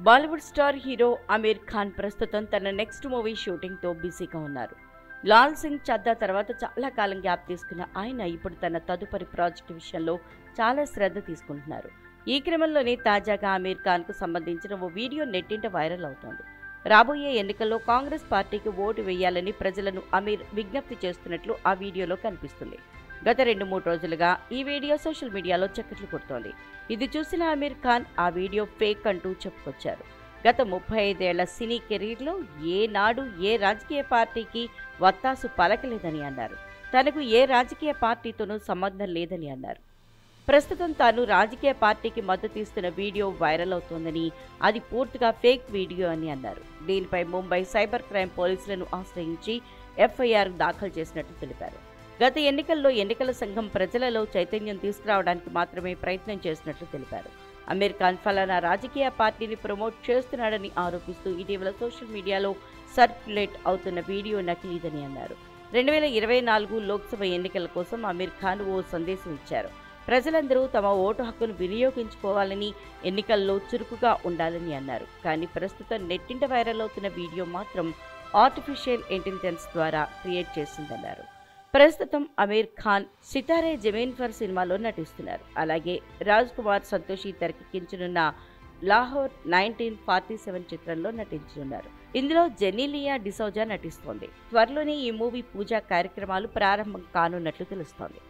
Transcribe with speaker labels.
Speaker 1: Bollywood star hero Aamir Khan ప్రస్తుతం తన next movie షూటింగ్తో బిజీగా ఉన్నారు. లాల్ సింగ్ చద్దా తర్వాత చాలా కాలం గ్యాప్ తీసుకున్న ఆయన ఇప్పుడు తన తదుపరి ప్రాజెక్టు విషయంలో చాలా శ్రద్ధ తీసుకుంటున్నారు. ఈ క్రమంలోనే తాజాగా అమీర్ ఖాన్కు సంబంధించిన ఓ వీడియో నెట్టింట వైరల్ అవుతోంది. రాబోయే ఎన్నికల్లో కాంగ్రెస్ పార్టీకి ఓటు వేయాలని ప్రజలను అమీర్ విజ్ఞప్తి చేస్తున్నట్లు ఆ వీడియోలో కనిపిస్తుంది. గత 2-3 రోజులుగా ఈ వీడియో సోషల్ మీడియాలో చక్కర్లు కొడుతోంది. ఇది చూసిన అమీర్ ఖాన్ ఆ వీడియో ఫేక్ అంటూ చెప్పుకొచ్చారు. గత 35 ఏళ్ల సినీ కెరీర్లో ఏనాడు ఏ రాజకీయ పార్టీకి వత్తాసు పలకలేదని అన్నారు. తనకు ఏ రాజకీయ పార్టీతోనూ సంబంధం లేదని అన్నారు. ప్రస్తుతం తాను రాజకీయ పార్టీకి మద్దతు ఇస్తున్న వీడియో వైరల్ అవుతోందని, అది పూర్తిగా ఫేక్ వీడియో అని అన్నారు. దీనిపై ముంబై సైబర్ క్రైమ్ పోలీసులను ఆశ్రయించి ఎఫ్ఐఆర్ దాఖలు చేసినట్టు తెలిపారు. గత ఎన్నికల్లో ఎన్నికల సంఘం ప్రజలలో చైతన్యం తీసుకురావడానికి మాత్రమే ప్రయత్నం చేసినట్లు తెలిపారు. అమీర్ ఖాన్ ఫలానా రాజకీయ పార్టీని ప్రమోట్ చేస్తున్నాడని ఆరోపిస్తూ ఇటీవల సోషల్ మీడియాలో సర్క్యులేట్ అవుతున్న వీడియో నకిలీదని అన్నారు. 2024 లోక్సభ ఎన్నికల కోసం అమీర్ ఖాన్ ఓ సందేశం ఇచ్చారు. ప్రజలందరూ తమ ఓటు హక్కును వినియోగించుకోవాలని, ఎన్నికల్లో చురుకుగా ఉండాలని అన్నారు. కానీ ప్రస్తుతం నెట్టింట వైరల్ అవుతున్న వీడియో మాత్రం ఆర్టిఫిషియల్ ఇంటెలిజెన్స్ ద్వారా క్రియేట్ చేసిందన్నారు. ప్రస్తుతం అమీర్ ఖాన్ సితారే జమీన్ ఫర్ సినిమాలో నటిస్తున్నారు. అలాగే రాజ్ కుమార్ సంతోషి తెరకెక్కించనున్న లాహోర్ 1947 చిత్రంలో నటించనున్నారు. ఇందులో జెనీలియా డిసౌజా నటిస్తోంది. త్వరలోనే ఈ మూవీ పూజా కార్యక్రమాలు ప్రారంభం కానున్నట్లు తెలుస్తోంది.